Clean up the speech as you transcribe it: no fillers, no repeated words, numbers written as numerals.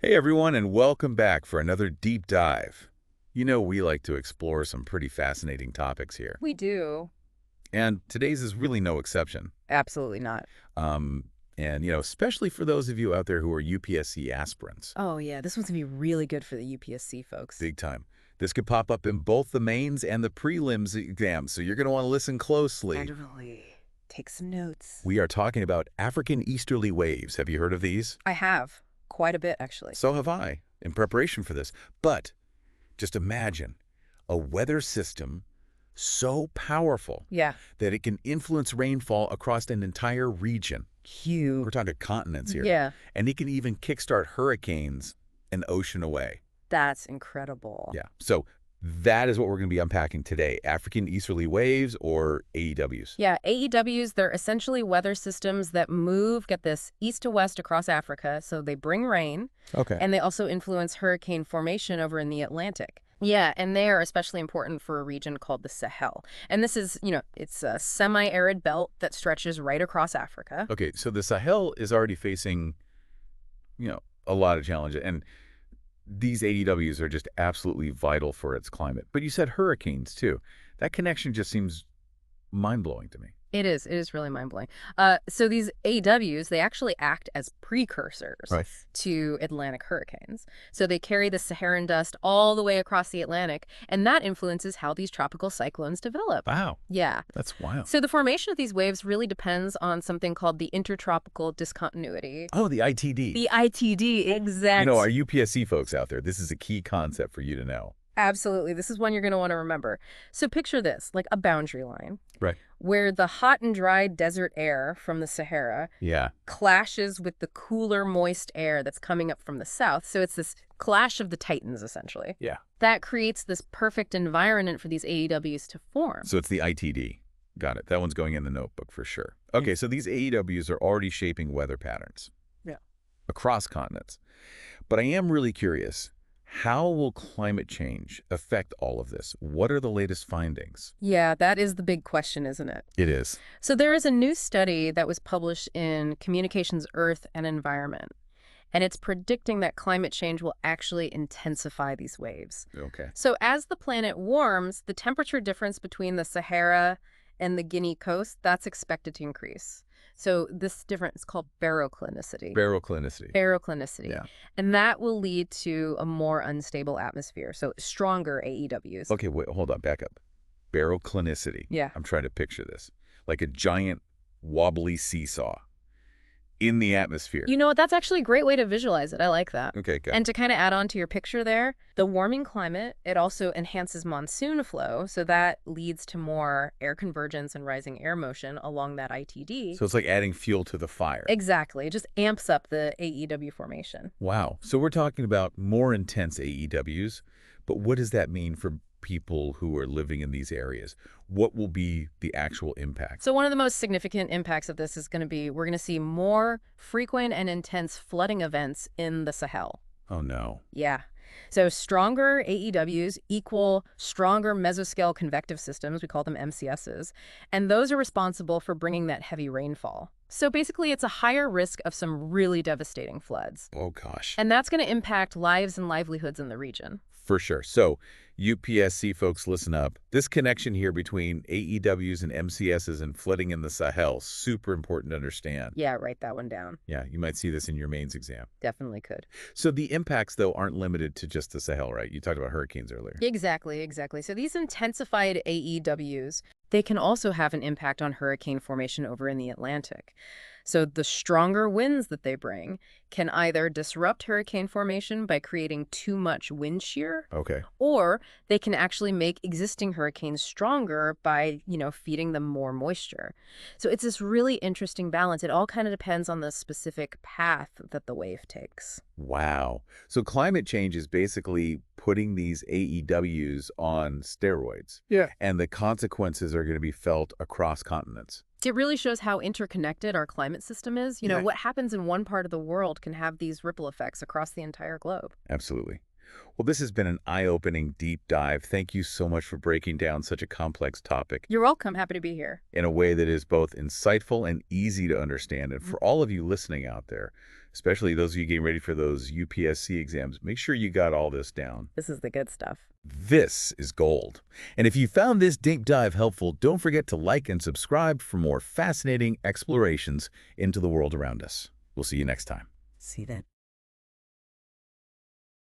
Hey everyone, and welcome back for another deep dive. You know, we like to explore some pretty fascinating topics here, We do. and today's is really no exception. Absolutely not. Um, especially for those of you out there who are UPSC aspirants, Oh, yeah, this one's going to be really good for the UPSC folks. big time. This could pop up in both the mains and the prelims exams, so you're going to want to listen closely. Definitely. Take some notes. We are talking about African easterly waves. Have you heard of these? I have. Quite a bit, actually. So have I, in preparation for this. But just imagine a weather system so powerful Yeah. that it can influence rainfall across an entire region. We're Huge. talking continents here. Yeah. And it can even kickstart hurricanes an ocean away. That's incredible. Yeah. So that is what we're going to be unpacking today. African easterly waves, or AEWs. Yeah, AEWs, they're essentially weather systems that move, get this, east to west across Africa, so they bring rain, Okay. and they also influence hurricane formation over in the Atlantic. Yeah, and they are especially important for a region called the Sahel. And this is, it's a semi-arid belt that stretches right across Africa. Okay, so the Sahel is already facing, a lot of challenges. And these AEWs are just absolutely vital for its climate. But you said hurricanes, too. That connection just seems mind-blowing to me. It is really mind-blowing. So these AEWs, they actually act as precursors Right. to Atlantic hurricanes. So they carry the Saharan dust all the way across the Atlantic, and that influences how these tropical cyclones develop. Wow, Yeah. that's wild. So the formation of these waves really depends on something called the intertropical discontinuity. Oh, the ITD. The ITD, exactly. Our UPSC folks out there, this is a key concept for you to know. Absolutely. This is one you're going to want to remember. So picture this, like a boundary line. Right. Where the hot and dry desert air from the Sahara Yeah. clashes with the cooler, moist air that's coming up from the south. So it's this clash of the titans, essentially. Yeah. That creates this perfect environment for these AEWs to form. So it's the ITD. Got it. That one's going in the notebook for sure. Okay, so these AEWs are already shaping weather patterns. Yeah. Across continents. But I am really curious, how will climate change affect all of this? What are the latest findings? Yeah, that is the big question, isn't it? It is. So there is a new study that was published in Communications, Earth, and Environment. And it's predicting that climate change will actually intensify these waves. Okay. So as the planet warms, the temperature difference between the Sahara and the Guinea coast, that's expected to increase. So this difference is called baroclinicity. Baroclinicity. Baroclinicity. Yeah. And that will lead to a more unstable atmosphere, so stronger AEWs. Okay, wait, hold on, back up. Baroclinicity. Yeah. I'm trying to picture this. Like a giant wobbly seesaw in the atmosphere. You know what? That's actually a great way to visualize it. I like that. Okay, good. And to kind of add on to your picture there, the warming climate, it also enhances monsoon flow. So that leads to more air convergence and rising air motion along that ITD. So it's like adding fuel to the fire. Exactly. It just amps up the AEW formation. Wow. So we're talking about more intense AEWs, but what does that mean for people who are living in these areas? What will be the actual impact? So one of the most significant impacts of this is going to be we're going to see more frequent and intense flooding events in the Sahel. Oh, no. Yeah. So stronger AEWs equal stronger mesoscale convective systems. We call them MCSs. And those are responsible for bringing that heavy rainfall. So basically, it's a higher risk of some really devastating floods. Oh, gosh. And that's going to impact lives and livelihoods in the region. For sure. So UPSC folks, listen up. This connection here between AEWs and MCSs and flooding in the Sahel, super important to understand. Yeah, write that one down. Yeah, you might see this in your mains exam. Definitely could. So the impacts, though, aren't limited to just the Sahel, right? You talked about hurricanes earlier. Exactly, exactly. So these intensified AEWs, they can also have an impact on hurricane formation over in the Atlantic. So the stronger winds that they bring can either disrupt hurricane formation by creating too much wind shear, Okay. or they can actually make existing hurricanes stronger by, feeding them more moisture. So it's this really interesting balance. It all kind of depends on the specific path that the wave takes. Wow. So climate change is basically putting these AEWs on steroids. Yeah. And the consequences are going to be felt across continents. It really shows how interconnected our climate system is. Yeah. What happens in one part of the world can have these ripple effects across the entire globe. Absolutely. Well, this has been an eye-opening deep dive. Thank you so much for breaking down such a complex topic You're welcome. Happy to be here. in a way that is both insightful and easy to understand. And for all of you listening out there, especially those of you getting ready for those UPSC exams. Make sure you got all this down. This is the good stuff. This is gold. And if you found this deep dive helpful, don't forget to like and subscribe for more fascinating explorations into the world around us. We'll see you next time. See that.